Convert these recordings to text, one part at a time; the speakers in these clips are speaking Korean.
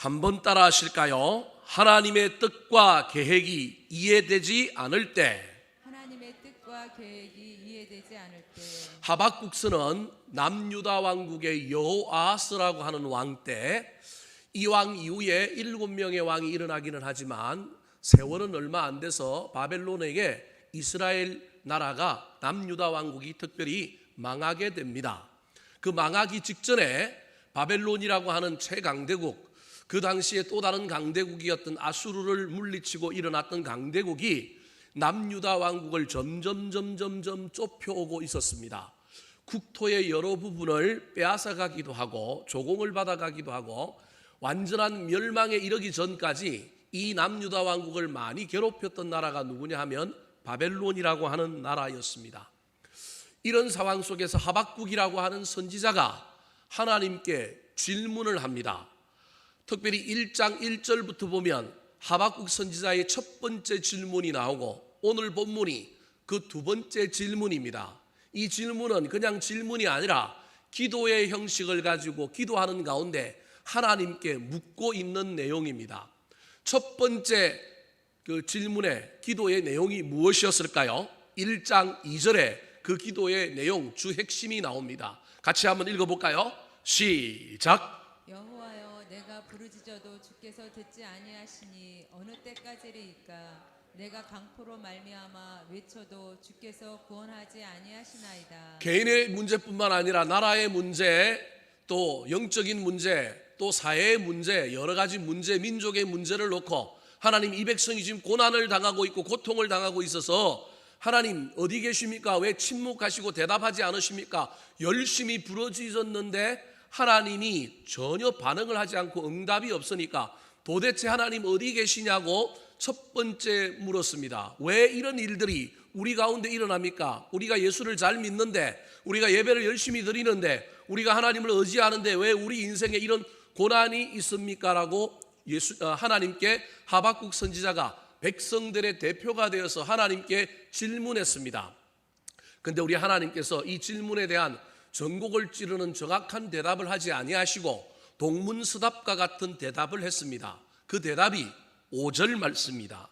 한번 따라 하실까요? 하나님의 뜻과 계획이 이해되지 않을 때, 하나님의 뜻과 계획이 이해되지 않을 때, 하박국서는 남유다 왕국의 여호아스라고 하는 왕 때, 이 왕 이후에 7명의 왕이 일어나기는 하지만 세월은 얼마 안 돼서 바벨론에게 이스라엘 나라가 남유다 왕국이 특별히 망하게 됩니다. 그 망하기 직전에 바벨론이라고 하는 최강대국, 그 당시에 또 다른 강대국이었던 아수르를 물리치고 일어났던 강대국이 남유다 왕국을 점점 좁혀오고 있었습니다. 국토의 여러 부분을 빼앗아가기도 하고 조공을 받아가기도 하고 완전한 멸망에 이르기 전까지 이 남유다 왕국을 많이 괴롭혔던 나라가 누구냐 하면 바벨론이라고 하는 나라였습니다. 이런 상황 속에서 하박국이라고 하는 선지자가 하나님께 질문을 합니다. 특별히 1장 1절부터 보면 하박국 선지자의 첫 번째 질문이 나오고 오늘 본문이 그 두 번째 질문입니다. 이 질문은 그냥 질문이 아니라 기도의 형식을 가지고 기도하는 가운데 하나님께 묻고 있는 내용입니다. 첫 번째 그 질문의 기도의 내용이 무엇이었을까요? 1장 2절에 그 기도의 내용 주 핵심이 나옵니다. 같이 한번 읽어볼까요? 시작. 여호와여, 내가 부르짖어도 주께서 듣지 아니하시니 어느 때까지리이까? 내가 강포로 말미암아 외쳐도 주께서 구원하지 아니하시나이다. 개인의 문제뿐만 아니라 나라의 문제, 또 영적인 문제, 또 사회의 문제, 여러 가지 문제, 민족의 문제를 놓고 하나님, 이 백성이 지금 고난을 당하고 있고 고통을 당하고 있어서 하나님 어디 계십니까? 왜 침묵하시고 대답하지 않으십니까? 열심히 부르짖었는데 하나님이 전혀 반응을 하지 않고 응답이 없으니까 도대체 하나님 어디 계시냐고 첫 번째 물었습니다. 왜 이런 일들이 우리 가운데 일어납니까? 우리가 예수를 잘 믿는데, 우리가 예배를 열심히 드리는데, 우리가 하나님을 의지하는데 왜 우리 인생에 이런 고난이 있습니까? 라고 하나님께 하박국 선지자가 백성들의 대표가 되어서 하나님께 질문했습니다. 근데 우리 하나님께서 이 질문에 대한 전곡을 찌르는 정확한 대답을 하지 아니하시고 동문서답과 같은 대답을 했습니다. 그 대답이 5절 말씀입니다.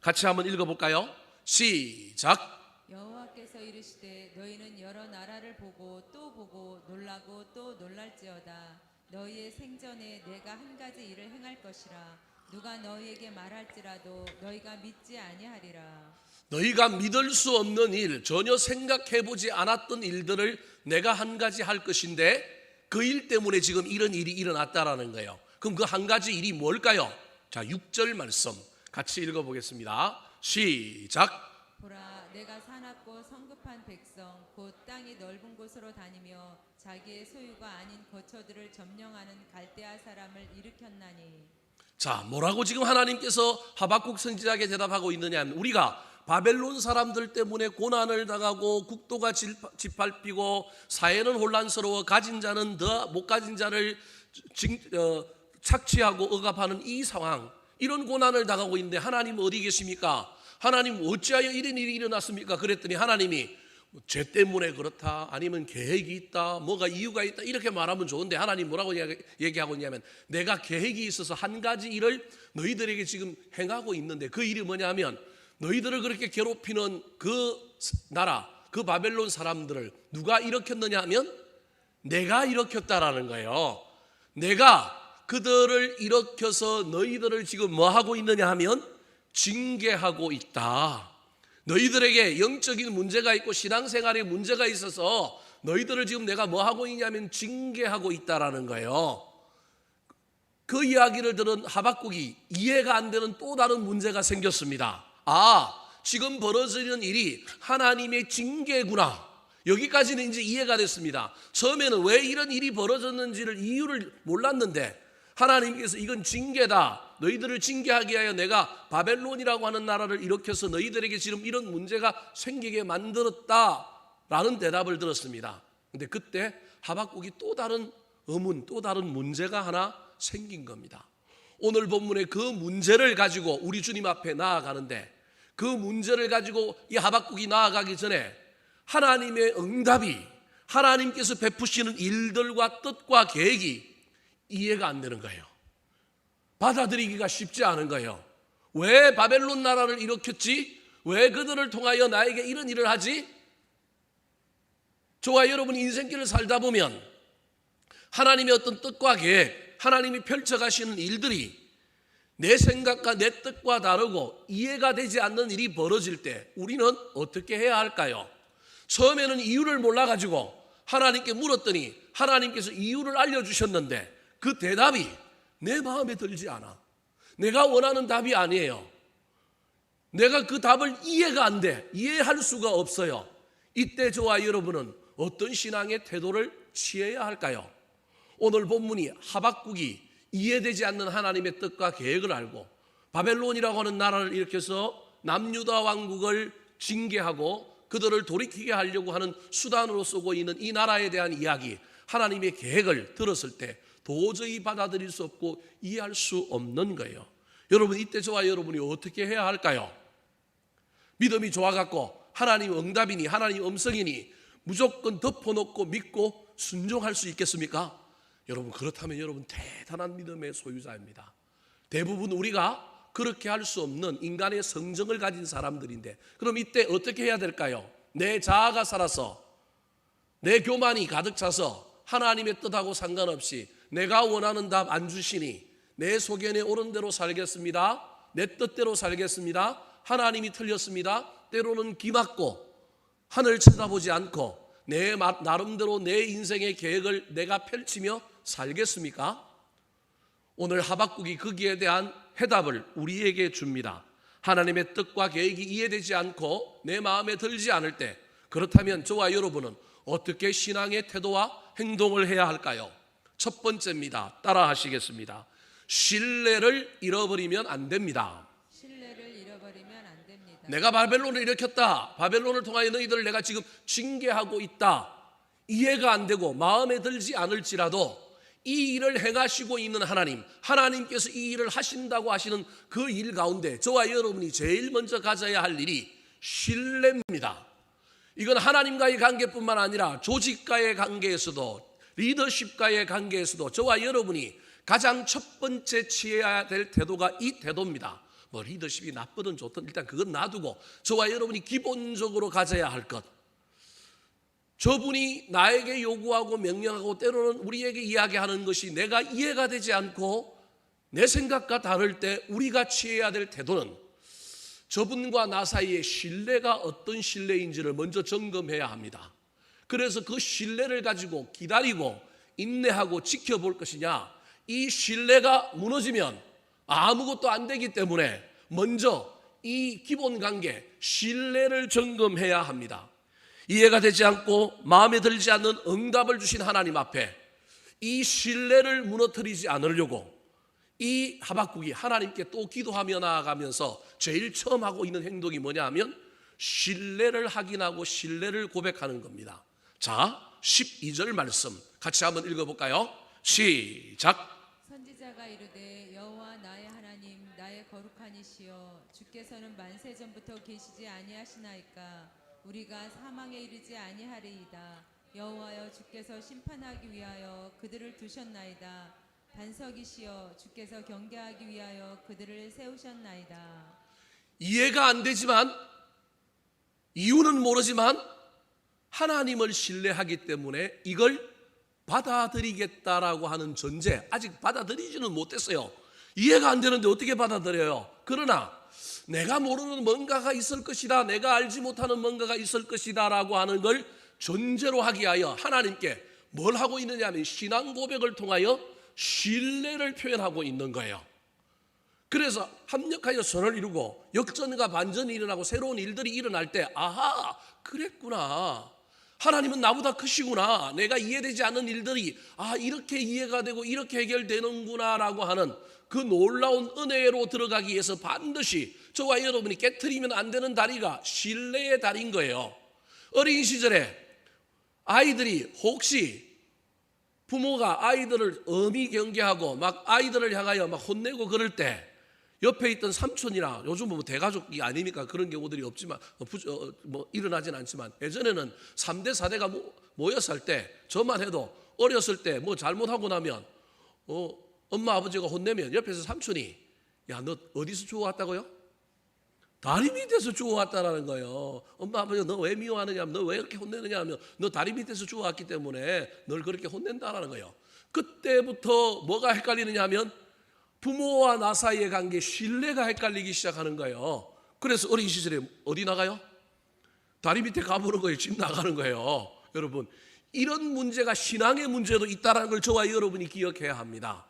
같이 한번 읽어볼까요? 시작. 여호와께서 이르시되 너희는 여러 나라를 보고 또 보고 놀라고 또 놀랄지어다. 너희의 생전에 내가 한 가지 일을 행할 것이라. 누가 너희에게 말할지라도 너희가 믿지 아니하리라. 너희가 믿을 수 없는 일, 전혀 생각해보지 않았던 일들을 내가 한 가지 할 것인데 그 일 때문에 지금 이런 일이 일어났다라는 거예요. 그럼 그 한 가지 일이 뭘까요? 자, 6절 말씀 같이 읽어보겠습니다. 시작. 보라, 내가 사납고 성급한 백성 곧 땅이 넓은 곳으로 다니며 자기의 소유가 아닌 거처들을 점령하는 갈대아 사람을 일으켰나니. 자, 뭐라고 지금 하나님께서 하박국 선지자에게 대답하고 있느냐 하면 우리가 바벨론 사람들 때문에 고난을 당하고 국도가 짓밟히고 사회는 혼란스러워 가진 자는 더 못 가진 자를 착취하고 억압하는 이 상황, 이런 고난을 당하고 있는데 하나님 어디 계십니까? 하나님 어찌하여 이런 일이 일어났습니까? 그랬더니 하나님이 죄 때문에 그렇다, 아니면 계획이 있다, 뭐가 이유가 있다, 이렇게 말하면 좋은데 하나님 뭐라고 얘기하고 있냐면 내가 계획이 있어서 한 가지 일을 너희들에게 지금 행하고 있는데 그 일이 뭐냐 하면 너희들을 그렇게 괴롭히는 그 나라, 그 바벨론 사람들을 누가 일으켰느냐 하면 내가 일으켰다라는 거예요. 내가 그들을 일으켜서 너희들을 지금 뭐 하고 있느냐 하면 징계하고 있다. 너희들에게 영적인 문제가 있고 신앙생활에 문제가 있어서 너희들을 지금 내가 뭐 하고 있냐면 징계하고 있다라는 거예요. 그 이야기를 들은 하박국이 이해가 안 되는 또 다른 문제가 생겼습니다. 아, 지금 벌어지는 일이 하나님의 징계구나. 여기까지는 이제 이해가 됐습니다. 처음에는 왜 이런 일이 벌어졌는지를 이유를 몰랐는데 하나님께서 이건 징계다. 너희들을 징계하기 위하여 내가 바벨론이라고 하는 나라를 일으켜서 너희들에게 지금 이런 문제가 생기게 만들었다라는 대답을 들었습니다. 근데 그때 하박국이 또 다른 의문, 또 다른 문제가 하나 생긴 겁니다. 오늘 본문의 그 문제를 가지고 우리 주님 앞에 나아가는데 그 문제를 가지고 이 하박국이 나아가기 전에 하나님의 응답이, 하나님께서 베푸시는 일들과 뜻과 계획이 이해가 안 되는 거예요. 받아들이기가 쉽지 않은 거예요. 왜 바벨론 나라를 일으켰지? 왜 그들을 통하여 나에게 이런 일을 하지? 저와 여러분이 인생길을 살다 보면 하나님의 어떤 뜻과 계획, 하나님이 펼쳐가시는 일들이 내 생각과 내 뜻과 다르고 이해가 되지 않는 일이 벌어질 때 우리는 어떻게 해야 할까요? 처음에는 이유를 몰라가지고 하나님께 물었더니 하나님께서 이유를 알려주셨는데 그 대답이 내 마음에 들지 않아. 내가 원하는 답이 아니에요. 내가 그 답을 이해가 안 돼. 이해할 수가 없어요. 이때 저와 여러분은 어떤 신앙의 태도를 취해야 할까요? 오늘 본문이 하박국이 이해되지 않는 하나님의 뜻과 계획을 알고 바벨론이라고 하는 나라를 일으켜서 남유다 왕국을 징계하고 그들을 돌이키게 하려고 하는 수단으로 쓰고 있는 이 나라에 대한 이야기, 하나님의 계획을 들었을 때 도저히 받아들일 수 없고 이해할 수 없는 거예요. 여러분, 이때 저와 여러분이 어떻게 해야 할까요? 믿음이 좋아갖고 하나님 응답이니 하나님 음성이니 무조건 덮어놓고 믿고 순종할 수 있겠습니까? 여러분, 그렇다면 여러분 대단한 믿음의 소유자입니다. 대부분 우리가 그렇게 할 수 없는 인간의 성정을 가진 사람들인데, 그럼 이때 어떻게 해야 될까요? 내 자아가 살아서 내 교만이 가득 차서 하나님의 뜻하고 상관없이 내가 원하는 답 안 주시니 내 소견에 오른 대로 살겠습니다, 내 뜻대로 살겠습니다, 하나님이 틀렸습니다, 때로는 기막고 하늘 쳐다보지 않고 내 나름대로 내 인생의 계획을 내가 펼치며 살겠습니까? 오늘 하박국이 거기에 대한 해답을 우리에게 줍니다. 하나님의 뜻과 계획이 이해되지 않고 내 마음에 들지 않을 때, 그렇다면 저와 여러분은 어떻게 신앙의 태도와 행동을 해야 할까요? 첫 번째입니다. 따라 하시겠습니다. 신뢰를 잃어버리면 안 됩니다. 신뢰를 잃어버리면 안 됩니다. 내가 바벨론을 일으켰다, 바벨론을 통하여 너희들을 내가 지금 징계하고 있다, 이해가 안 되고 마음에 들지 않을지라도 이 일을 행하시고 있는 하나님, 하나님께서 이 일을 하신다고 하시는 그 일 가운데 저와 여러분이 제일 먼저 가져야 할 일이 신뢰입니다. 이건 하나님과의 관계뿐만 아니라 조직과의 관계에서도, 리더십과의 관계에서도 저와 여러분이 가장 첫 번째 취해야 될 태도가 이 태도입니다. 뭐 리더십이 나쁘든 좋든 일단 그건 놔두고 저와 여러분이 기본적으로 가져야 할 것, 저분이 나에게 요구하고 명령하고 때로는 우리에게 이야기하는 것이 내가 이해가 되지 않고 내 생각과 다를 때 우리가 취해야 될 태도는 저분과 나 사이의 신뢰가 어떤 신뢰인지를 먼저 점검해야 합니다. 그래서 그 신뢰를 가지고 기다리고 인내하고 지켜볼 것이냐, 이 신뢰가 무너지면 아무것도 안 되기 때문에 먼저 이 기본 관계, 신뢰를 점검해야 합니다. 이해가 되지 않고 마음에 들지 않는 응답을 주신 하나님 앞에 이 신뢰를 무너뜨리지 않으려고 이 하박국이 하나님께 또 기도하며 나아가면서 제일 처음 하고 있는 행동이 뭐냐 하면 신뢰를 확인하고 신뢰를 고백하는 겁니다. 자, 12절 말씀 같이 한번 읽어볼까요? 시작. 선지자가 이르되 여호와 나의 하나님 나의 거룩한 이시여 주께서는 만세 전부터 계시지 아니하시나이까 우리가 사망에 이르지 아니하리이다. 여호와여 주께서 심판하기 위하여 그들을 두셨나이다. 반석이시여 주께서 경계하기 위하여 그들을 세우셨나이다. 이해가 안 되지만, 이유는 모르지만 하나님을 신뢰하기 때문에 이걸 받아들이겠다라고 하는 전제, 아직 받아들이지는 못했어요. 이해가 안 되는데 어떻게 받아들여요? 그러나 내가 모르는 뭔가가 있을 것이다, 내가 알지 못하는 뭔가가 있을 것이다 라고 하는 걸 전제로 하기 위하여 하나님께 뭘 하고 있느냐 하면 신앙 고백을 통하여 신뢰를 표현하고 있는 거예요. 그래서 합력하여 선을 이루고 역전과 반전이 일어나고 새로운 일들이 일어날 때, 아하, 그랬구나, 하나님은 나보다 크시구나, 내가 이해되지 않는 일들이 이렇게 이해가 되고 이렇게 해결되는구나 라고 하는 그 놀라운 은혜로 들어가기 위해서 반드시 저와 여러분이 깨트리면 안 되는 다리가 신뢰의 다리인 거예요. 어린 시절에 아이들이 혹시 부모가 아이들을 엄히 경계하고 막 아이들을 향하여 막 혼내고 그럴 때 옆에 있던 삼촌이나, 요즘 뭐 대가족이 아니니까 그런 경우들이 없지만 뭐 일어나진 않지만 예전에는 3대 4대가 모였을 때 저만 해도 어렸을 때 뭐 잘못하고 나면 엄마 아버지가 혼내면 옆에서 삼촌이 야, 너 어디서 주워왔다고요? 다리 밑에서 주워왔다라는 거예요. 엄마 아버지가 너 왜 미워하느냐 하면 너 왜 이렇게 혼내느냐 하면 너 다리 밑에서 주워왔기 때문에 널 그렇게 혼낸다라는 거예요. 그때부터 뭐가 헷갈리느냐 하면 부모와 나 사이의 관계, 신뢰가 헷갈리기 시작하는 거예요. 그래서 어린 시절에 어디 나가요? 다리 밑에 가보는 거예요. 집 나가는 거예요. 여러분, 이런 문제가 신앙의 문제도 있다는 걸 저와 여러분이 기억해야 합니다.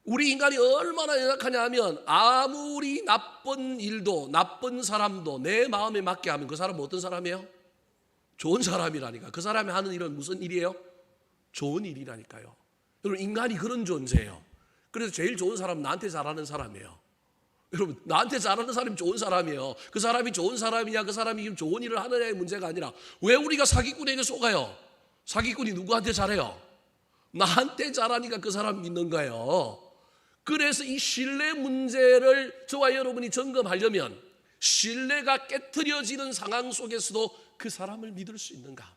우리 인간이 얼마나 연약하냐 하면 아무리 나쁜 일도 나쁜 사람도 내 마음에 맞게 하면 그 사람은 어떤 사람이에요? 좋은 사람이라니까. 그 사람이 하는 일은 무슨 일이에요? 좋은 일이라니까요. 여러분, 인간이 그런 존재예요. 그래서 제일 좋은 사람은 나한테 잘하는 사람이에요. 여러분, 나한테 잘하는 사람이 좋은 사람이에요. 그 사람이 좋은 사람이냐 그 사람이 지금 좋은 일을 하느냐의 문제가 아니라 왜 우리가 사기꾼에게 속아요? 사기꾼이 누구한테 잘해요? 나한테 잘하니까 그 사람 믿는 거예요. 그래서 이 신뢰 문제를 저와 여러분이 점검하려면 신뢰가 깨트려지는 상황 속에서도 그 사람을 믿을 수 있는가?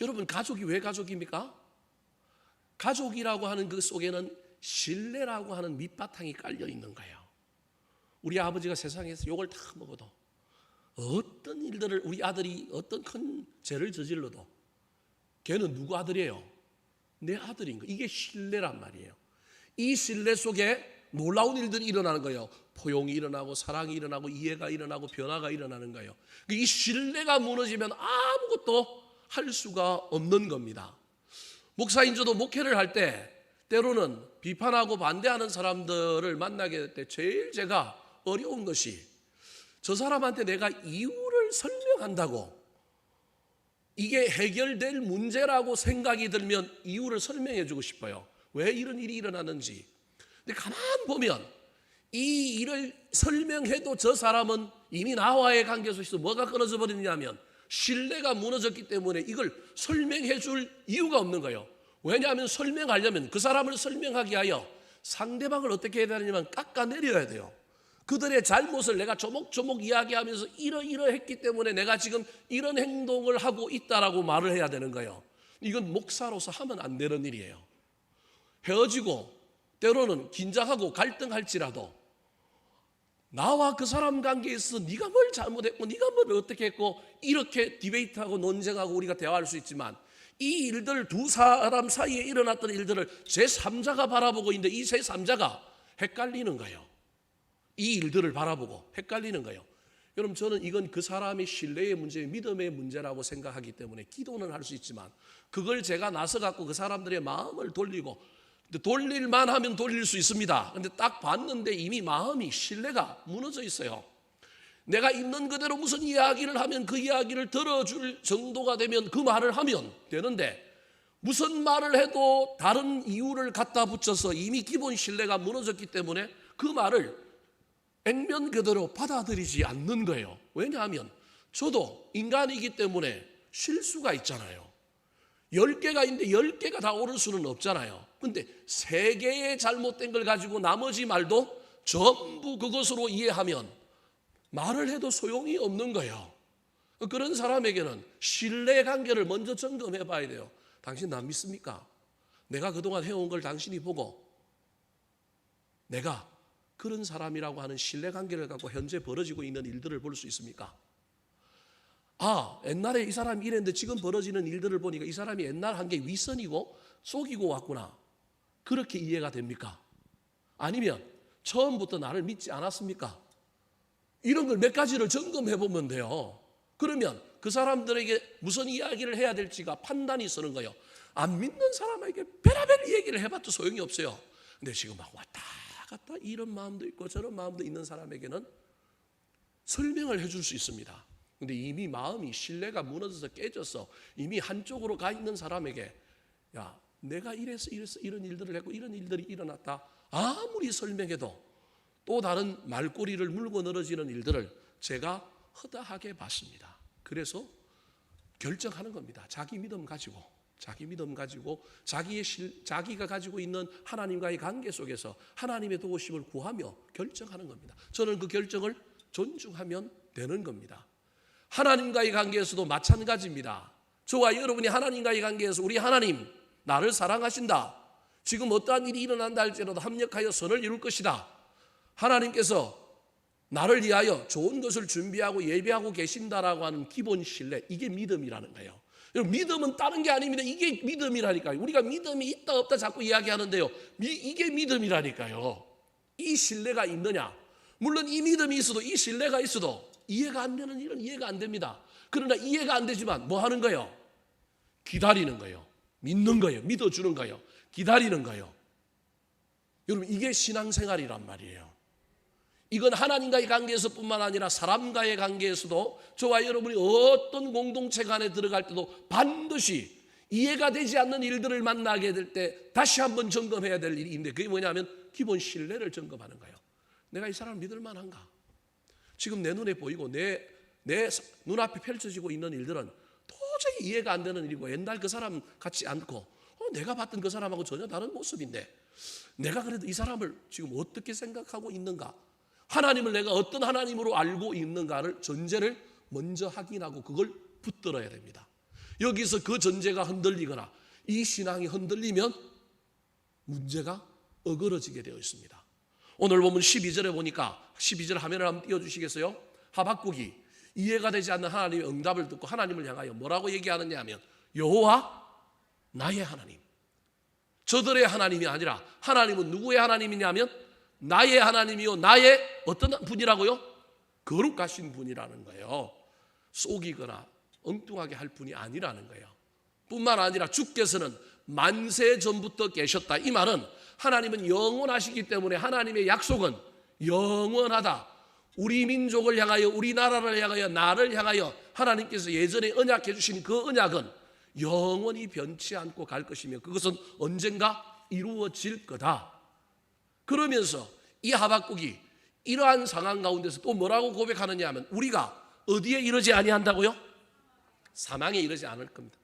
여러분, 가족이 왜 가족입니까? 가족이라고 하는 그 속에는 신뢰라고 하는 밑바탕이 깔려 있는 거예요. 우리 아버지가 세상에서 욕을 다 먹어도 어떤 일들을 우리 아들이 어떤 큰 죄를 저질러도 걔는 누구 아들이에요? 내 아들인 거. 이게 신뢰란 말이에요. 이 신뢰 속에 놀라운 일들이 일어나는 거예요. 포용이 일어나고 사랑이 일어나고 이해가 일어나고 변화가 일어나는 거예요. 이 신뢰가 무너지면 아무것도 할 수가 없는 겁니다. 목사인 저도 목회를 할 때 때로는 비판하고 반대하는 사람들을 만나게 될 때 제일 제가 어려운 것이 저 사람한테 내가 이유를 설명한다고 이게 해결될 문제라고 생각이 들면 이유를 설명해 주고 싶어요. 왜 이런 일이 일어나는지. 근데 가만 보면 이 일을 설명해도 저 사람은 이미 나와의 관계 속에서 뭐가 끊어져 버리느냐면 신뢰가 무너졌기 때문에 이걸 설명해 줄 이유가 없는 거예요. 왜냐하면 설명하려면 그 사람을 설명하기 위하여 상대방을 어떻게 해야 되냐면 깎아내려야 돼요. 그들의 잘못을 내가 조목조목 이야기하면서 이러이러했기 때문에 내가 지금 이런 행동을 하고 있다라고 말을 해야 되는 거예요. 이건 목사로서 하면 안 되는 일이에요. 헤어지고 때로는 긴장하고 갈등할지라도 나와 그 사람 관계에 있어서 네가 뭘 잘못했고 네가 뭘 어떻게 했고 이렇게 디베이트하고 논쟁하고 우리가 대화할 수 있지만 이 일들 두 사람 사이에 일어났던 일들을 제3자가 바라보고 있는데 이 제3자가 헷갈리는 거예요. 이 일들을 바라보고 헷갈리는 거예요. 여러분, 저는 이건 그 사람의 신뢰의 문제, 믿음의 문제라고 생각하기 때문에 기도는 할 수 있지만 그걸 제가 나서 갖고 그 사람들의 마음을 돌리고 돌릴만 하면 돌릴 수 있습니다. 그런데 딱 봤는데 이미 마음이 신뢰가 무너져 있어요. 내가 있는 그대로 무슨 이야기를 하면 그 이야기를 들어줄 정도가 되면 그 말을 하면 되는데 무슨 말을 해도 다른 이유를 갖다 붙여서 이미 기본 신뢰가 무너졌기 때문에 그 말을 액면 그대로 받아들이지 않는 거예요. 왜냐하면 저도 인간이기 때문에 실수가 있잖아요. 10개가 있는데 10개가 다 옳을 수는 없잖아요. 근데 3개의 잘못된 걸 가지고 나머지 말도 전부 그것으로 이해하면 말을 해도 소용이 없는 거예요. 그런 사람에게는 신뢰 관계를 먼저 점검해 봐야 돼요. 당신 나 믿습니까? 내가 그동안 해온 걸 당신이 보고 내가 그런 사람이라고 하는 신뢰 관계를 갖고 현재 벌어지고 있는 일들을 볼 수 있습니까? 아, 옛날에 이 사람이 이랬는데 지금 벌어지는 일들을 보니까 이 사람이 옛날 한 게 윗선이고 속이고 왔구나. 그렇게 이해가 됩니까? 아니면 처음부터 나를 믿지 않았습니까? 이런 걸 몇 가지를 점검해 보면 돼요. 그러면 그 사람들에게 무슨 이야기를 해야 될지가 판단이 서는 거예요. 안 믿는 사람에게 별의별 얘기를 해봐도 소용이 없어요. 근데 지금 막 왔다 갔다 이런 마음도 있고 저런 마음도 있는 사람에게는 설명을 해줄 수 있습니다. 근데 이미 마음이 신뢰가 무너져서 깨져서 이미 한쪽으로 가 있는 사람에게 야, 내가 이래서 이런 일들을 했고 이런 일들이 일어났다. 아무리 설명해도 또 다른 말꼬리를 물고 늘어지는 일들을 제가 허다하게 봤습니다. 그래서 결정하는 겁니다. 자기 믿음 가지고 자기가 가지고 있는 하나님과의 관계 속에서 하나님의 도우심을 구하며 결정하는 겁니다. 저는 그 결정을 존중하면 되는 겁니다. 하나님과의 관계에서도 마찬가지입니다. 저와 여러분이 하나님과의 관계에서 우리 하나님 나를 사랑하신다. 지금 어떠한 일이 일어난다 할지라도 합력하여 선을 이룰 것이다. 하나님께서 나를 위하여 좋은 것을 준비하고 예비하고 계신다라고 하는 기본 신뢰, 이게 믿음이라는 거예요. 여러분, 믿음은 다른 게 아닙니다. 이게 믿음이라니까요. 우리가 믿음이 있다 없다 자꾸 이야기하는데요, 이게 믿음이라니까요. 이 신뢰가 있느냐? 물론 이 믿음이 있어도, 이 신뢰가 있어도 이해가 안 되는 일은 이해가 안 됩니다. 그러나 이해가 안 되지만 뭐 하는 거예요? 기다리는 거예요. 믿는 거예요. 믿어주는 거예요. 기다리는 거예요. 여러분, 이게 신앙생활이란 말이에요. 이건 하나님과의 관계에서뿐만 아니라 사람과의 관계에서도, 저와 여러분이 어떤 공동체 간에 들어갈 때도 반드시 이해가 되지 않는 일들을 만나게 될 때 다시 한번 점검해야 될 일이 있는데, 그게 뭐냐면 기본 신뢰를 점검하는 거예요. 내가 이 사람을 믿을 만한가? 지금 내 눈에 보이고 내 눈앞에 펼쳐지고 있는 일들은 도저히 이해가 안 되는 일이고, 옛날 그 사람 같지 않고 내가 봤던 그 사람하고 전혀 다른 모습인데, 내가 그래도 이 사람을 지금 어떻게 생각하고 있는가? 하나님을 내가 어떤 하나님으로 알고 있는가를 전제를 먼저 확인하고 그걸 붙들어야 됩니다. 여기서 그 전제가 흔들리거나 이 신앙이 흔들리면 문제가 어그러지게 되어 있습니다. 오늘 보면 12절에 보니까, 12절 화면을 한번 띄워주시겠어요? 하박국이 이해가 되지 않는 하나님의 응답을 듣고 하나님을 향하여 뭐라고 얘기하느냐 하면, 여호와 나의 하나님. 저들의 하나님이 아니라 하나님은 누구의 하나님이냐면 나의 하나님이요, 나의 어떤 분이라고요? 거룩하신 분이라는 거예요. 속이거나 엉뚱하게 할 분이 아니라는 거예요. 뿐만 아니라 주께서는 만세 전부터 계셨다. 이 말은 하나님은 영원하시기 때문에 하나님의 약속은 영원하다. 우리 민족을 향하여, 우리나라를 향하여, 나를 향하여 하나님께서 예전에 언약해 주신 그 언약은 영원히 변치 않고 갈 것이며, 그것은 언젠가 이루어질 거다. 그러면서 이 하박국이 이러한 상황 가운데서 또 뭐라고 고백하느냐 하면, 우리가 어디에 이르지 아니한다고요? 사망에 이르지 않을 겁니다.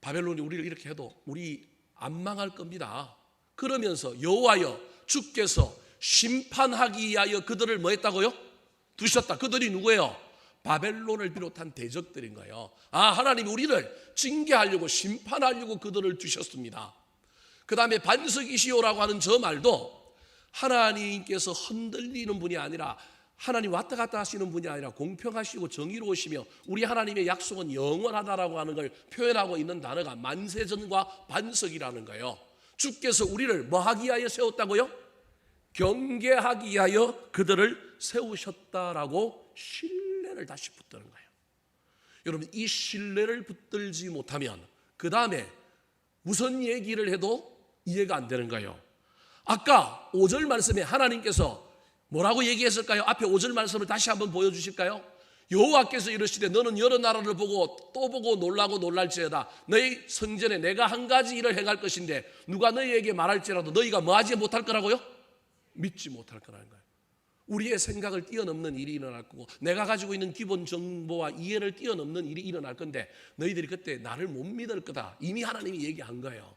바벨론이 우리를 이렇게 해도 우리 안 망할 겁니다. 그러면서 여호와여, 주께서 심판하기 위하여 그들을 뭐 했다고요? 두셨다. 그들이 누구예요? 바벨론을 비롯한 대적들인 거예요. 하나님이 우리를 징계하려고, 심판하려고 그들을 두셨습니다. 그 다음에 반석이시오라고 하는 저 말도 하나님께서 흔들리는 분이 아니라, 하나님 왔다 갔다 하시는 분이 아니라 공평하시고 정의로우시며 우리 하나님의 약속은 영원하다라고 하는 걸 표현하고 있는 단어가 만세전과 반석이라는 거예요. 주께서 우리를 뭐 하기 위하여 세웠다고요? 경계하기 위하여 그들을 세우셨다라고 신뢰를 다시 붙드는 거예요. 여러분, 이 신뢰를 붙들지 못하면 그 다음에 무슨 얘기를 해도 이해가 안 되는 거예요. 아까 5절 말씀에 하나님께서 뭐라고 얘기했을까요? 앞에 5절 말씀을 다시 한번 보여주실까요? 여호와께서 이르시되 너는 여러 나라를 보고 또 보고 놀라고 놀랄지어다. 너희 성전에 내가 한 가지 일을 행할 것인데 누가 너희에게 말할지라도 너희가 뭐하지 못할 거라고요? 믿지 못할 거라는 거예요. 우리의 생각을 뛰어넘는 일이 일어날 거고, 내가 가지고 있는 기본 정보와 이해를 뛰어넘는 일이 일어날 건데, 너희들이 그때 나를 못 믿을 거다. 이미 하나님이 얘기한 거예요.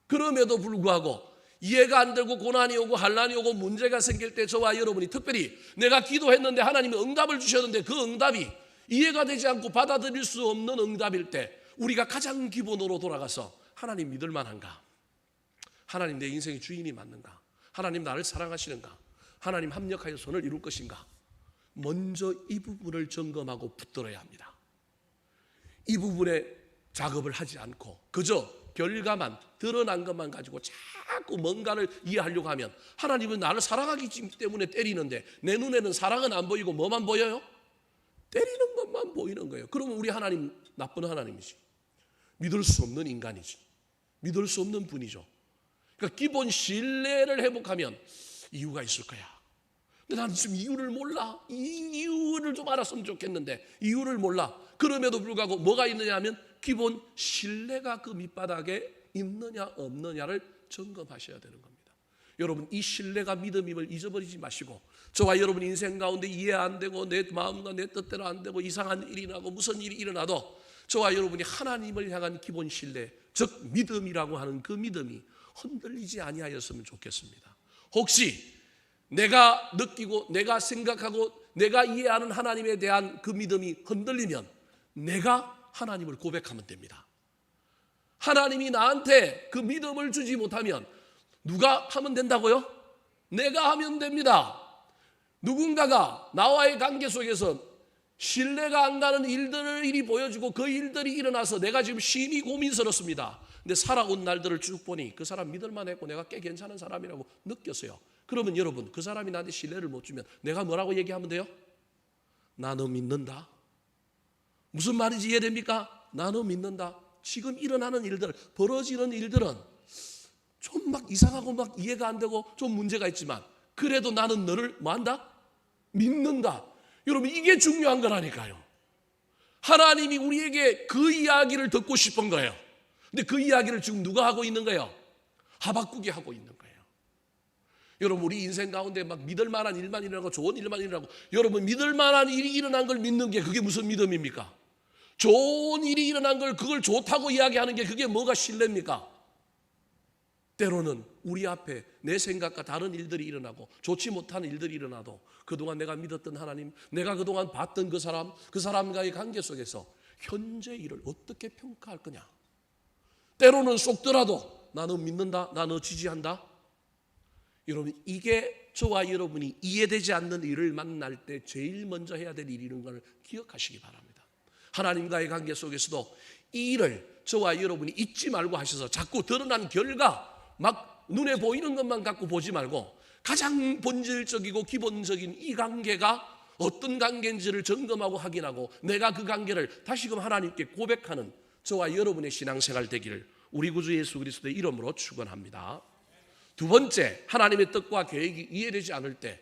그럼에도 불구하고 이해가 안 되고 고난이 오고 환난이 오고 문제가 생길 때, 저와 여러분이 특별히 내가 기도했는데 하나님이 응답을 주셨는데 그 응답이 이해가 되지 않고 받아들일 수 없는 응답일 때, 우리가 가장 기본으로 돌아가서 하나님 믿을 만한가? 하나님 내 인생의 주인이 맞는가? 하나님 나를 사랑하시는가? 하나님 합력하여 선을 이룰 것인가? 먼저 이 부분을 점검하고 붙들어야 합니다. 이 부분에 작업을 하지 않고 그저 결과만, 드러난 것만 가지고 자꾸 뭔가를 이해하려고 하면, 하나님은 나를 사랑하기 때문에 때리는데 내 눈에는 사랑은 안 보이고 뭐만 보여요? 때리는 것만 보이는 거예요. 그러면 우리 하나님 나쁜 하나님이지, 믿을 수 없는 인간이지, 믿을 수 없는 분이죠. 그러니까 기본 신뢰를 회복하면 이유가 있을 거야. 근데 나는 지금 이유를 몰라. 이 이유를 좀 알았으면 좋겠는데 이유를 몰라. 그럼에도 불구하고 뭐가 있느냐 하면 기본 신뢰가 그 밑바닥에 있느냐 없느냐를 점검하셔야 되는 겁니다. 여러분, 이 신뢰가 믿음임을 잊어버리지 마시고, 저와 여러분 인생 가운데 이해 안 되고 내 마음과 내 뜻대로 안 되고 이상한 일이 나고 무슨 일이 일어나도 저와 여러분이 하나님을 향한 기본 신뢰, 즉 믿음이라고 하는 그 믿음이 흔들리지 아니하였으면 좋겠습니다. 혹시 내가 느끼고 내가 생각하고 내가 이해하는 하나님에 대한 그 믿음이 흔들리면 내가 하나님을 고백하면 됩니다. 하나님이 나한테 그 믿음을 주지 못하면 누가 하면 된다고요? 내가 하면 됩니다. 누군가가 나와의 관계 속에서 신뢰가 안 가는 일들이 보여지고 그 일들이 일어나서 내가 지금 심히 고민스럽습니다. 근데 살아온 날들을 쭉 보니 그 사람 믿을만 했고 내가 꽤 괜찮은 사람이라고 느꼈어요. 그러면 여러분, 그 사람이 나한테 신뢰를 못 주면 내가 뭐라고 얘기하면 돼요? 나 너 믿는다. 무슨 말인지 이해됩니까? 나 너 믿는다. 지금 일어나는 일들, 벌어지는 일들은 좀 막 이상하고 막 이해가 안 되고 좀 문제가 있지만 그래도 나는 너를 뭐 한다? 믿는다. 여러분, 이게 중요한 거라니까요. 하나님이 우리에게 그 이야기를 듣고 싶은 거예요. 근데 그 이야기를 지금 누가 하고 있는 거예요? 하박국이 하고 있는 거예요. 여러분, 우리 인생 가운데 막 믿을 만한 일만 일어나고 좋은 일만 일어나고, 여러분 믿을 만한 일이 일어난 걸 믿는 게 그게 무슨 믿음입니까? 좋은 일이 일어난 걸 그걸 좋다고 이야기하는 게 그게 뭐가 신뢰입니까? 때로는 우리 앞에 내 생각과 다른 일들이 일어나고 좋지 못한 일들이 일어나도 그동안 내가 믿었던 하나님, 내가 그동안 봤던 그 사람과의 관계 속에서 현재 일을 어떻게 평가할 거냐. 때로는 속더라도 나는 믿는다, 나는 지지한다. 여러분, 이게 저와 여러분이 이해되지 않는 일을 만날 때 제일 먼저 해야 될 일이라는 걸 기억하시기 바랍니다. 하나님과의 관계 속에서도 이 일을 저와 여러분이 잊지 말고 하셔서 자꾸 드러난 결과 막 눈에 보이는 것만 갖고 보지 말고 가장 본질적이고 기본적인 이 관계가 어떤 관계인지를 점검하고 확인하고 내가 그 관계를 다시금 하나님께 고백하는 저와 여러분의 신앙생활 되기를 우리 구주 예수 그리스도의 이름으로 축원합니다. 두 번째, 하나님의 뜻과 계획이 이해되지 않을 때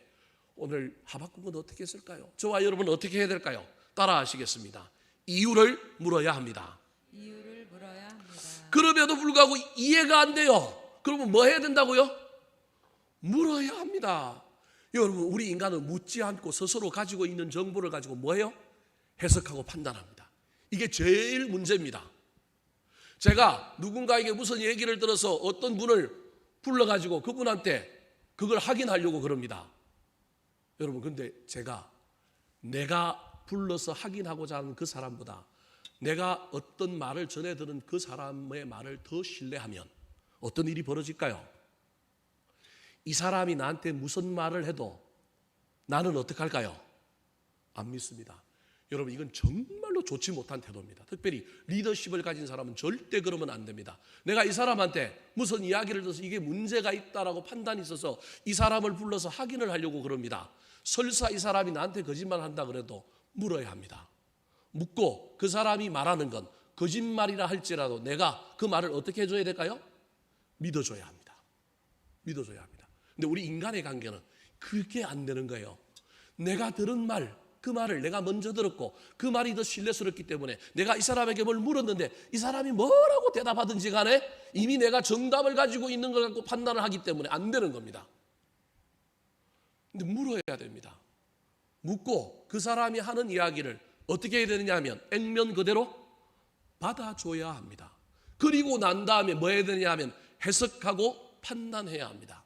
오늘 하박국은 어떻게 했을까요? 저와 여러분은 어떻게 해야 될까요? 따라 하시겠습니다. 이유를 물어야 합니다. 이유를 물어야 합니다. 그럼에도 불구하고 이해가 안 돼요. 그러면 뭐 해야 된다고요? 물어야 합니다. 여러분, 우리 인간은 묻지 않고 스스로 가지고 있는 정보를 가지고 뭐해요? 해석하고 판단합니다. 이게 제일 문제입니다. 제가 누군가에게 무슨 얘기를 들어서 어떤 분을 불러가지고 그분한테 그걸 확인하려고 그럽니다. 여러분, 근데 내가 불러서 확인하고자 하는 그 사람보다 내가 어떤 말을 전해 들은 그 사람의 말을 더 신뢰하면 어떤 일이 벌어질까요? 이 사람이 나한테 무슨 말을 해도 나는 어떻게 할까요? 안 믿습니다. 여러분, 이건 정말로 좋지 못한 태도입니다. 특별히 리더십을 가진 사람은 절대 그러면 안 됩니다. 내가 이 사람한테 무슨 이야기를 들어서 이게 문제가 있다라고 판단이 있어서 이 사람을 불러서 확인을 하려고 그럽니다. 설사 이 사람이 나한테 거짓말 한다 그래도 물어야 합니다. 묻고 그 사람이 말하는 건 거짓말이라 할지라도 내가 그 말을 어떻게 해줘야 될까요? 믿어줘야 합니다. 믿어줘야 합니다. 근데 우리 인간의 관계는 그게 안 되는 거예요. 내가 들은 말, 그 말을 내가 먼저 들었고 그 말이 더 신뢰스럽기 때문에 내가 이 사람에게 뭘 물었는데 이 사람이 뭐라고 대답하든지 간에 이미 내가 정답을 가지고 있는 걸 갖고 판단을 하기 때문에 안 되는 겁니다. 근데 물어야 됩니다. 묻고 그 사람이 하는 이야기를 어떻게 해야 되느냐 하면 액면 그대로 받아줘야 합니다. 그리고 난 다음에 뭐 해야 되느냐 하면 해석하고 판단해야 합니다.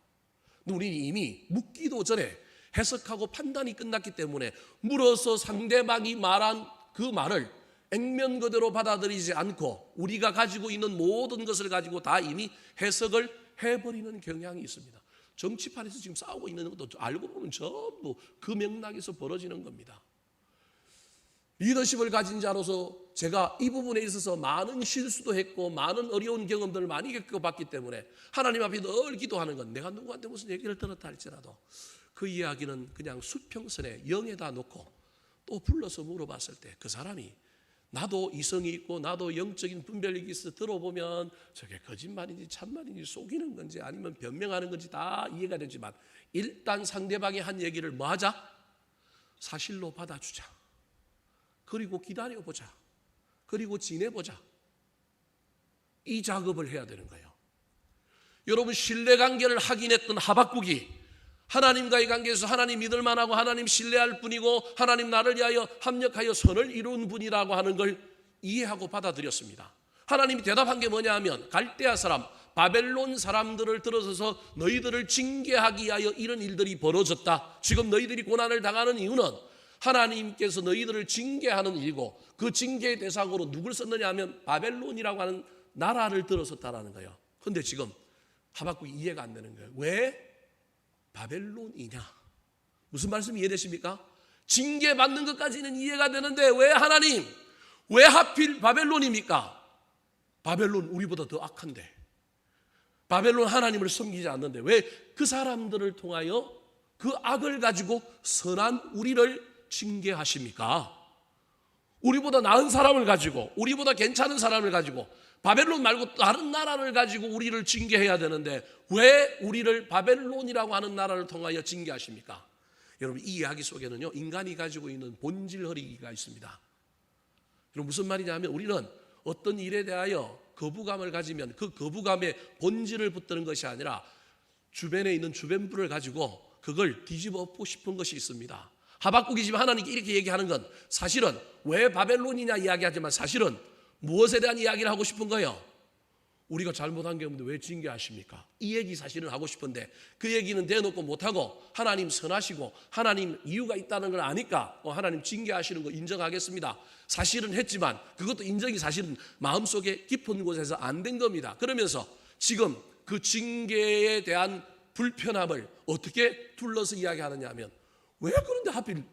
근데 우리는 이미 묻기도 전에 해석하고 판단이 끝났기 때문에 물어서 상대방이 말한 그 말을 액면 그대로 받아들이지 않고 우리가 가지고 있는 모든 것을 가지고 다 이미 해석을 해버리는 경향이 있습니다. 정치판에서 지금 싸우고 있는 것도 알고 보면 전부 그 맥락에서 벌어지는 겁니다. 리더십을 가진 자로서 제가 이 부분에 있어서 많은 실수도 했고 많은 어려운 경험들을 많이 겪어봤기 때문에 하나님 앞에 늘 기도하는 건 내가 누구한테 무슨 얘기를 들었다 할지라도 그 이야기는 그냥 수평선에 0에다 놓고 또 불러서 물어봤을 때 그 사람이 나도 이성이 있고 나도 영적인 분별력이 있어 들어보면 저게 거짓말인지 참말인지 속이는 건지 아니면 변명하는 건지 다 이해가 되지만 일단 상대방이 한 얘기를 뭐 하자? 사실로 받아주자. 그리고 기다려보자. 그리고 지내보자. 이 작업을 해야 되는 거예요. 여러분, 신뢰관계를 확인했던 하박국이 하나님과의 관계에서 하나님 믿을 만하고 하나님 신뢰할 분이고 하나님 나를 위하여 합력하여 선을 이룬 분이라고 하는 걸 이해하고 받아들였습니다. 하나님이 대답한 게 뭐냐 하면 갈대아 사람, 바벨론 사람들을 들어서서 너희들을 징계하기 위하여 이런 일들이 벌어졌다. 지금 너희들이 고난을 당하는 이유는 하나님께서 너희들을 징계하는 일이고 그 징계의 대상으로 누굴 썼느냐 하면 바벨론이라고 하는 나라를 들어섰다라는 거예요. 그런데 지금 하박국이 이해가 안 되는 거예요. 왜 바벨론이냐? 무슨 말씀이 이해되십니까? 징계받는 것까지는 이해가 되는데 왜 하나님, 왜 하필 바벨론입니까? 바벨론 우리보다 더 악한데, 바벨론 하나님을 섬기지 않는데 왜 그 사람들을 통하여 그 악을 가지고 선한 우리를 징계하십니까? 우리보다 나은 사람을 가지고, 우리보다 괜찮은 사람을 가지고, 바벨론 말고 다른 나라를 가지고 우리를 징계해야 되는데 왜 우리를 바벨론이라고 하는 나라를 통하여 징계하십니까? 여러분, 이 이야기 속에는요, 인간이 가지고 있는 본질 허리가 있습니다. 여러분, 무슨 말이냐면 우리는 어떤 일에 대하여 거부감을 가지면 그 거부감의 본질을 붙드는 것이 아니라 주변에 있는 주변부를 가지고 그걸 뒤집어 엎고 싶은 것이 있습니다. 하박국이 지금 하나님께 이렇게 얘기하는 건 사실은 왜 바벨론이냐 이야기하지만 사실은 무엇에 대한 이야기를 하고 싶은 거예요? 우리가 잘못한 게 없는데 왜 징계하십니까? 이 얘기 사실은 하고 싶은데 그 얘기는 대놓고 못하고 하나님 선하시고 하나님 이유가 있다는 걸 아니까 하나님 징계하시는 거 인정하겠습니다. 사실은 했지만 그것도 인정이 사실은 마음속에 깊은 곳에서 안 된 겁니다. 그러면서 지금 그 징계에 대한 불편함을 어떻게 둘러서 이야기하느냐 하면 왜 그런데 하필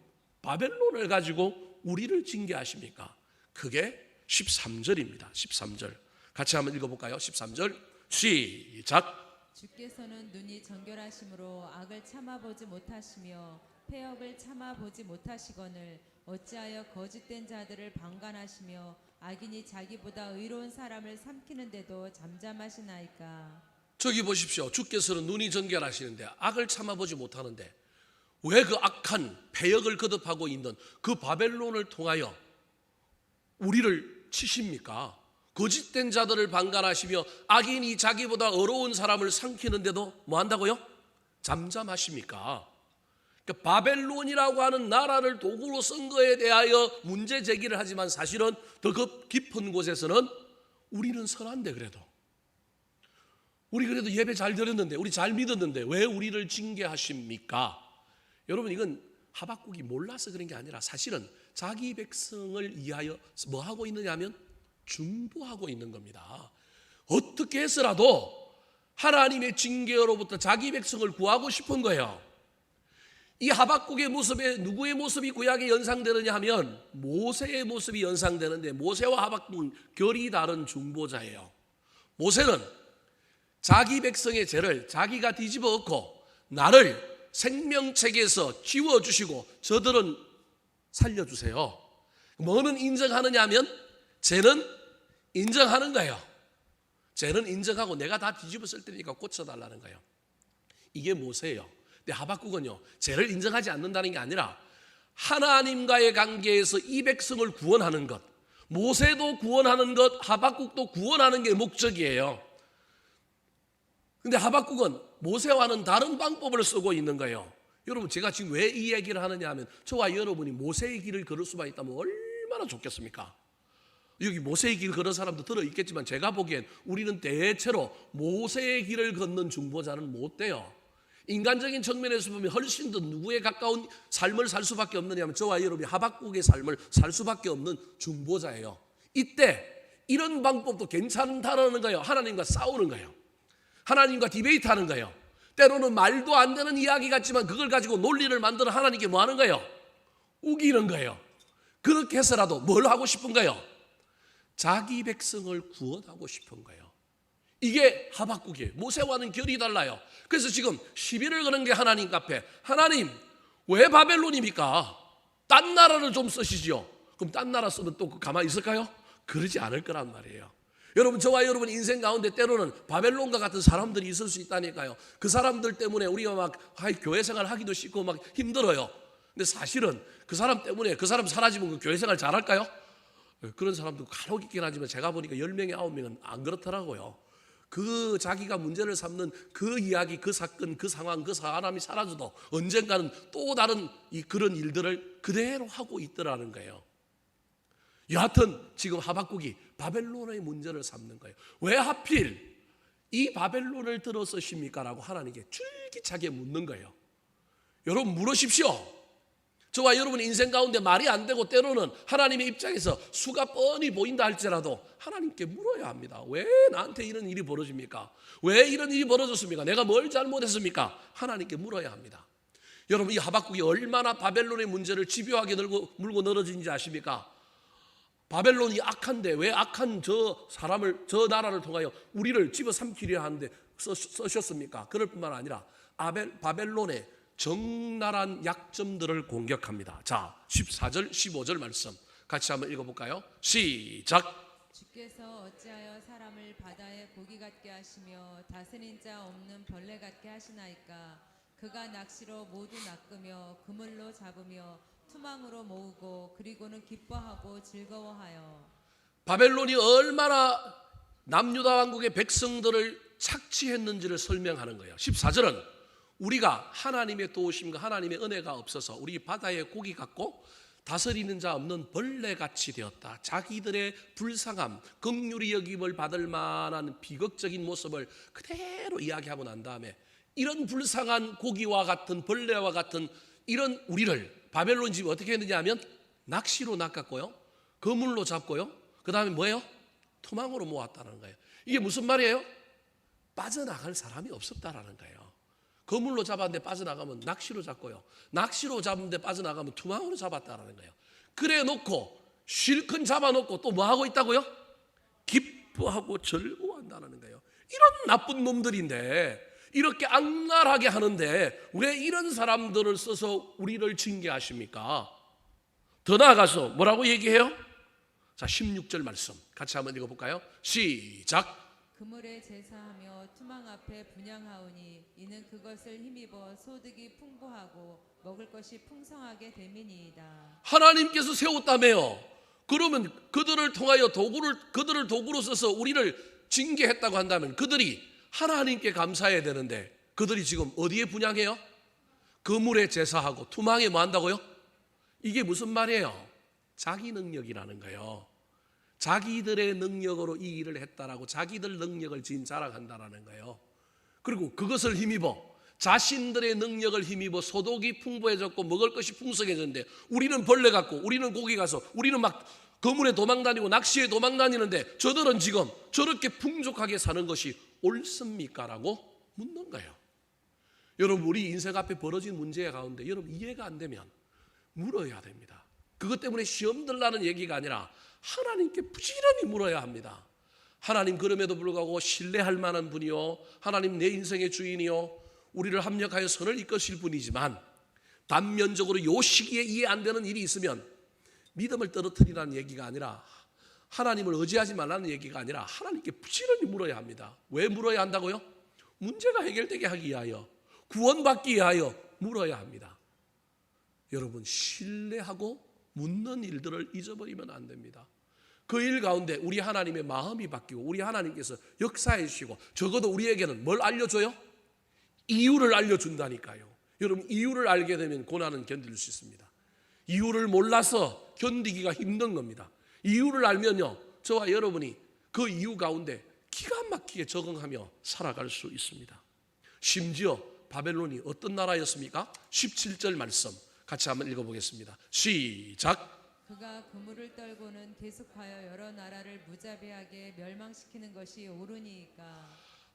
바벨론을 가지고 우리를 징계하십니까? 그게 13절입니다. 13절 같이 한번 읽어볼까요? 13절 시작. 주께서는 눈이 정결하심으로 악을 참아보지 못하시며 패역을 참아보지 못하시거늘 어찌하여 거짓된 자들을 방관하시며 악인이 자기보다 의로운 사람을 삼키는데도 잠잠하시나이까. 저기 보십시오. 주께서는 눈이 정결하시는데 악을 참아보지 못하는데 왜 그 악한 패역을 거듭하고 있는 그 바벨론을 통하여 우리를 치십니까? 거짓된 자들을 방관하시며 악인이 자기보다 어려운 사람을 삼키는데도 뭐 한다고요? 잠잠하십니까? 그러니까 바벨론이라고 하는 나라를 도구로 쓴 거에 대하여 문제 제기를 하지만 사실은 더 깊은 곳에서는 우리는 선한데 그래도 우리 그래도 예배 잘 드렸는데 우리 잘 믿었는데 왜 우리를 징계하십니까? 여러분, 이건 하박국이 몰라서 그런 게 아니라 사실은 자기 백성을 위하여 뭐 하고 있느냐 하면 중보하고 있는 겁니다. 어떻게 해서라도 하나님의 징계로부터 자기 백성을 구하고 싶은 거예요. 이 하박국의 모습에 누구의 모습이 구약에 연상되느냐 하면 모세의 모습이 연상되는데 모세와 하박국은 결이 다른 중보자예요. 모세는 자기 백성의 죄를 자기가 뒤집어 엎고 나를 생명책에서 지워주시고 저들은 살려주세요. 뭐는 인정하느냐 하면 죄는 인정하는 거예요. 죄는 인정하고 내가 다 뒤집어 쓸 테니까 고쳐달라는 거예요. 이게 모세예요. 근데 하박국은요, 죄를 인정하지 않는다는 게 아니라 하나님과의 관계에서 이 백성을 구원하는 것, 모세도 구원하는 것, 하박국도 구원하는 게 목적이에요. 근데 하박국은 모세와는 다른 방법을 쓰고 있는 거예요. 여러분, 제가 지금 왜 이 얘기를 하느냐 하면 저와 여러분이 모세의 길을 걸을 수만 있다면 얼마나 좋겠습니까? 여기 모세의 길 걸은 사람도 들어있겠지만 제가 보기엔 우리는 대체로 모세의 길을 걷는 중보자는 못 돼요. 인간적인 측면에서 보면 훨씬 더 누구에 가까운 삶을 살 수밖에 없느냐 하면 저와 여러분이 하박국의 삶을 살 수밖에 없는 중보자예요. 이때 이런 방법도 괜찮다라는 거예요. 하나님과 싸우는 거예요. 하나님과 디베이트하는 거예요. 때로는 말도 안 되는 이야기 같지만 그걸 가지고 논리를 만들어 하나님께 뭐 하는 거예요? 우기는 거예요. 그렇게 해서라도 뭘 하고 싶은 거예요? 자기 백성을 구원하고 싶은 거예요. 이게 하박국이에요. 모세와는 결이 달라요. 그래서 지금 시비를 거는 게 하나님 앞에, 하나님 왜 바벨론입니까? 딴 나라를 좀 쓰시지요. 그럼 딴 나라 쓰면 또 가만히 있을까요? 그러지 않을 거란 말이에요. 여러분, 저와 여러분 인생 가운데 때로는 바벨론과 같은 사람들이 있을 수 있다니까요. 그 사람들 때문에 우리가 막 교회 생활 하기도 싫고 막 힘들어요. 근데 사실은 그 사람 때문에 그 사람 사라지면 그 교회 생활 잘할까요? 그런 사람도 간혹 있긴 하지만 제가 보니까 10명에 9명은 안 그렇더라고요. 그 자기가 문제를 삼는 그 이야기, 그 사건, 그 상황, 그 사람이 사라져도 언젠가는 또 다른 그런 일들을 그대로 하고 있더라는 거예요. 여하튼 지금 하박국이 바벨론의 문제를 삼는 거예요. 왜 하필 이 바벨론을 들어 쓰십니까? 라고 하나님께 줄기차게 묻는 거예요. 여러분, 물으십시오. 저와 여러분의 인생 가운데 말이 안 되고 때로는 하나님의 입장에서 수가 뻔히 보인다 할지라도 하나님께 물어야 합니다. 왜 나한테 이런 일이 벌어집니까? 왜 이런 일이 벌어졌습니까? 내가 뭘 잘못했습니까? 하나님께 물어야 합니다. 여러분, 이 하박국이 얼마나 바벨론의 문제를 집요하게 물고 늘어진지 아십니까? 바벨론이 악한데 왜 악한 저 사람을, 저 나라를 통하여 우리를 집어삼키려 하는데 쓰셨습니까? 그럴 뿐만 아니라 바벨론의 적나라한 약점들을 공격합니다. 자, 14절 15절 말씀 같이 한번 읽어볼까요? 시작. 주께서 어찌하여 사람을 바다의 고기 같게 하시며 다스린 자 없는 벌레 같게 하시나이까. 그가 낚시로 모두 낚으며 그물로 잡으며 투망으로 모으고 그리고는 기뻐하고 즐거워하여. 바벨론이 얼마나 남유다 왕국의 백성들을 착취했는지를 설명하는 거예요. 14절은 우리가 하나님의 도우심과 하나님의 은혜가 없어서 우리 바다의 고기 같고 다스리는 자 없는 벌레같이 되었다. 자기들의 불쌍함, 긍휼히 여김을 받을 만한 비극적인 모습을 그대로 이야기하고 난 다음에 이런 불쌍한 고기와 같은 벌레와 같은 이런 우리를 바벨론 집이 어떻게 했느냐 하면 낚시로 낚았고요, 그물로 잡고요, 그 다음에 뭐예요? 토망으로 모았다는 거예요. 이게 무슨 말이에요? 빠져나갈 사람이 없었다라는 거예요. 그물로 잡았는데 빠져나가면 낚시로 잡고요, 낚시로 잡았는데 빠져나가면 투망으로 잡았다라는 거예요. 그래 놓고 실컷 잡아놓고 또 뭐하고 있다고요? 기뻐하고 즐거워한다는 거예요. 이런 나쁜 놈들인데 이렇게 악랄하게 하는데 왜 이런 사람들을 써서 우리를 징계하십니까? 더 나아가서 뭐라고 얘기해요? 자, 16절 말씀 같이 한번 읽어볼까요? 시작. 그물에 제사하며 투망 앞에 분향하오니 이는 그것을 힘입어 소득이 풍부하고 먹을 것이 풍성하게 됨이니이다. 하나님께서 세웠다며요. 그러면 그들을 통하여 그들을 도구로 써서 우리를 징계했다고 한다면 그들이 하나님께 감사해야 되는데 그들이 지금 어디에 분향해요? 그물에 제사하고 투망에 뭐 한다고요? 이게 무슨 말이에요? 자기 능력이라는 거예요. 자기들의 능력으로 이 일을 했다라고 자기들 능력을 지인 자랑한다라는 거예요. 그리고 그것을 힘입어 자신들의 능력을 힘입어 소득이 풍부해졌고 먹을 것이 풍성해졌는데 우리는 벌레 같고 우리는 고기 가서 우리는 막 거물에 도망다니고 낚시에 도망다니는데 저들은 지금 저렇게 풍족하게 사는 것이 옳습니까? 라고 묻는 거예요. 여러분, 우리 인생 앞에 벌어진 문제 가운데 여러분 이해가 안 되면 물어야 됩니다. 그것 때문에 시험 들라는 얘기가 아니라 하나님께 부지런히 물어야 합니다. 하나님, 그럼에도 불구하고 신뢰할 만한 분이요, 하나님 내 인생의 주인이요, 우리를 합력하여 선을 이끄실 분이지만 단면적으로 요 시기에 이해 안 되는 일이 있으면 믿음을 떨어뜨리라는 얘기가 아니라 하나님을 의지하지 말라는 얘기가 아니라 하나님께 부지런히 물어야 합니다. 왜 물어야 한다고요? 문제가 해결되게 하기 위하여, 구원받기 위하여 물어야 합니다. 여러분, 신뢰하고 묻는 일들을 잊어버리면 안 됩니다. 그 일 가운데 우리 하나님의 마음이 바뀌고 우리 하나님께서 역사해 주시고 적어도 우리에게는 뭘 알려줘요? 이유를 알려준다니까요. 여러분, 이유를 알게 되면 고난은 견딜 수 있습니다. 이유를 몰라서 견디기가 힘든 겁니다. 이유를 알면요, 저와 여러분이 그 이유 가운데 기가 막히게 적응하며 살아갈 수 있습니다. 심지어 바벨론이 어떤 나라였습니까? 17절 말씀 같이 한번 읽어보겠습니다. 시작. 그가 그물을 떨고는 계속하여 여러 나라를 무자비하게 멸망시키는 것이 옳으니까.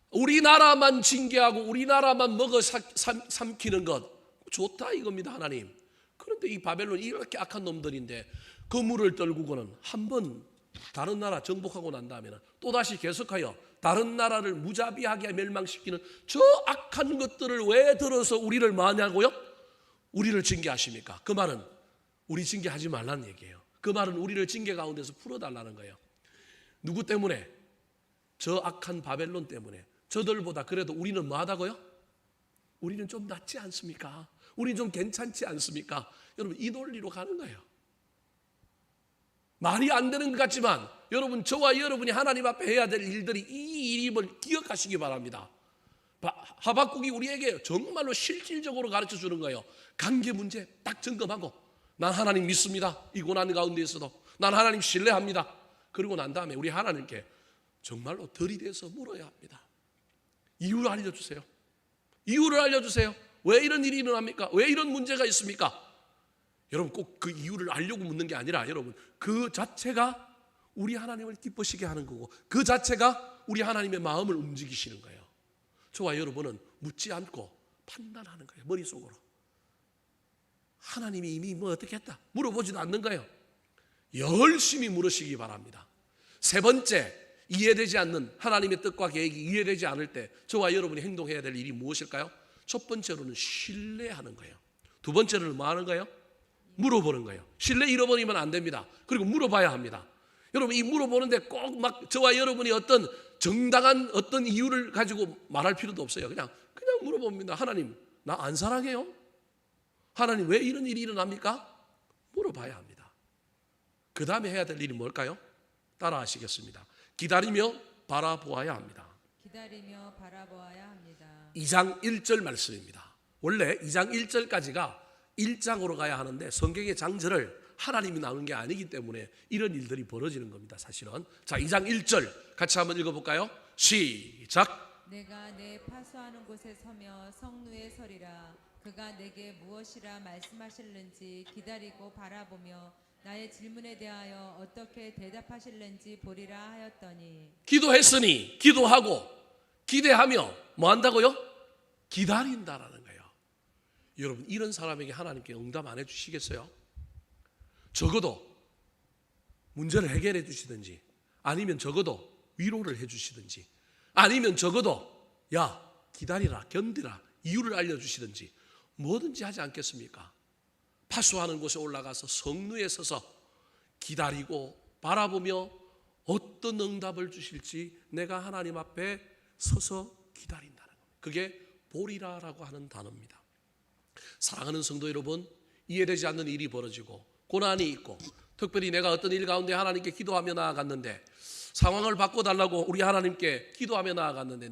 우리나라만 징계하고 우리나라만 먹어 삼키는 것 좋다 이겁니다, 하나님. 그런데 이 바벨론이 이렇게 악한 놈들인데 그물을 떨구고는 한번 다른 나라 정복하고 난 다음에는 또다시 계속하여 다른 나라를 무자비하게 멸망시키는 저 악한 것들을 왜 들어서 우리를 뭐하냐고요? 우리를 징계하십니까? 그 말은 우리 징계하지 말라는 얘기예요. 그 말은 우리를 징계 가운데서 풀어달라는 거예요. 누구 때문에? 저 악한 바벨론 때문에. 저들보다 그래도 우리는 뭐하다고요? 우리는 좀 낫지 않습니까? 우리는 좀 괜찮지 않습니까? 여러분, 이 논리로 가는 거예요. 말이 안 되는 것 같지만 여러분, 저와 여러분이 하나님 앞에 해야 될 일들이 이 일임을 기억하시기 바랍니다. 하박국이 우리에게 정말로 실질적으로 가르쳐 주는 거예요. 관계 문제 딱 점검하고 난 하나님 믿습니다. 이 고난 가운데 있어도 난 하나님 신뢰합니다. 그리고 난 다음에 우리 하나님께 정말로 들이대서 물어야 합니다. 이유를 알려주세요. 이유를 알려주세요. 왜 이런 일이 일어납니까? 왜 이런 문제가 있습니까? 여러분 꼭 그 이유를 알려고 묻는 게 아니라 여러분 그 자체가 우리 하나님을 기쁘시게 하는 거고 그 자체가 우리 하나님의 마음을 움직이시는 거예요. 저와 여러분은 묻지 않고 판단하는 거예요. 머릿속으로. 하나님이 이미 뭐 어떻게 했다 물어보지도 않는 거예요. 열심히 물으시기 바랍니다. 세 번째, 이해되지 않는 하나님의 뜻과 계획이 이해되지 않을 때 저와 여러분이 행동해야 될 일이 무엇일까요? 첫 번째로는 신뢰하는 거예요. 두 번째로는 뭐 하는 거예요? 물어보는 거예요. 신뢰 잃어버리면 안 됩니다. 그리고 물어봐야 합니다. 여러분 이 물어보는데 꼭 막 저와 여러분이 어떤 정당한 어떤 이유를 가지고 말할 필요도 없어요. 그냥 물어봅니다. 하나님 나 안 사랑해요? 하나님 왜 이런 일이 일어납니까? 물어봐야 합니다. 그 다음에 해야 될 일이 뭘까요? 따라 하시겠습니다. 기다리며 바라보아야 합니다. 기다리며 바라보아야 합니다. 2장 1절 말씀입니다. 원래 2장 1절까지가 1장으로 가야 하는데 성경의 장절을 하나님이 나누는 게 아니기 때문에 이런 일들이 벌어지는 겁니다. 사실은. 자, 2장 1절 같이 한번 읽어볼까요? 시작. 내가 내 파수하는 곳에 서며 성루에 서리라. 그가 내게 무엇이라 말씀하실는지 기다리고 바라보며 나의 질문에 대하여 어떻게 대답하실는지 보리라 하였더니 기도했으니 기도하고 기대하며 뭐 한다고요? 기다린다라는 거예요. 여러분 이런 사람에게 하나님께 응답 안 해주시겠어요? 적어도 문제를 해결해 주시든지 아니면 적어도 위로를 해 주시든지 아니면 적어도 야 기다리라 견디라 이유를 알려주시든지 뭐든지 하지 않겠습니까? 파수하는 곳에 올라가서 성루에 서서 기다리고 바라보며 어떤 응답을 주실지 내가 하나님 앞에 서서 기다린다는 겁니다. 그게 보리라라고 하는 단어입니다. 사랑하는 성도 여러분, 이해되지 않는 일이 벌어지고 고난이 있고 특별히 내가 어떤 일 가운데 하나님께 기도하며 나아갔는데 상황을 바꿔달라고 우리 하나님께 기도하며 나아갔는데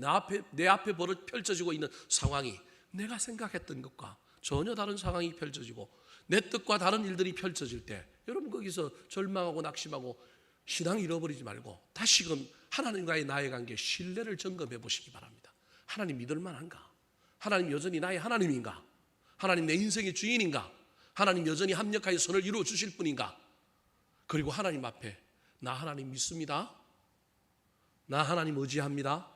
내 앞에 펼쳐지고 있는 상황이 내가 생각했던 것과 전혀 다른 상황이 펼쳐지고 내 뜻과 다른 일들이 펼쳐질 때 여러분 거기서 절망하고 낙심하고 신앙 잃어버리지 말고 다시금 하나님과의 나의 관계 신뢰를 점검해 보시기 바랍니다. 하나님 믿을 만한가? 하나님 여전히 나의 하나님인가? 하나님 내 인생의 주인인가? 하나님 여전히 합력하여 선을 이루어 주실 분인가? 그리고 하나님 앞에 나 하나님 믿습니다. 나 하나님 의지합니다.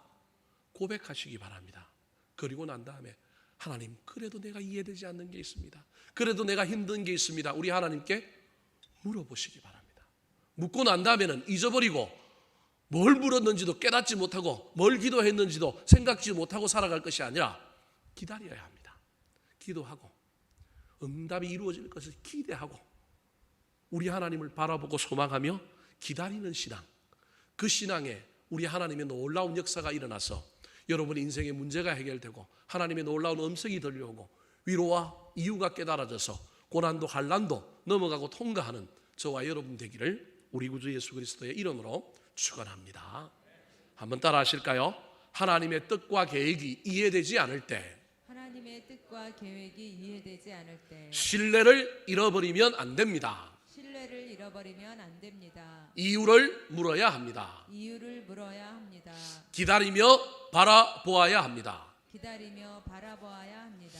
고백하시기 바랍니다. 그리고 난 다음에 하나님 그래도 내가 이해되지 않는 게 있습니다. 그래도 내가 힘든 게 있습니다. 우리 하나님께 물어보시기 바랍니다. 묻고 난 다음에는 잊어버리고 뭘 물었는지도 깨닫지 못하고 뭘 기도했는지도 생각지 못하고 살아갈 것이 아니라 기다려야 합니다. 기도하고 응답이 이루어질 것을 기대하고 우리 하나님을 바라보고 소망하며 기다리는 신앙, 그 신앙에 우리 하나님의 놀라운 역사가 일어나서 여러분의 인생의 문제가 해결되고 하나님의 놀라운 음성이 들려오고 위로와 이유가 깨달아져서 고난도 환난도 넘어가고 통과하는 저와 여러분 되기를 우리 구주 예수 그리스도의 이름으로 축원합니다. 한번 따라 하실까요? 하나님의 뜻과 계획이 이해되지 않을 때 하나님의 뜻과 계획이 이해되지 않을 때 신뢰를 잃어버리면 안 됩니다. 신뢰를 잃어버리면 안 됩니다. 이유를 물어야 합니다. 이유를 물어야 합니다. 기다리며 바라보아야 합니다. 기다리며 바라보아야 합니다.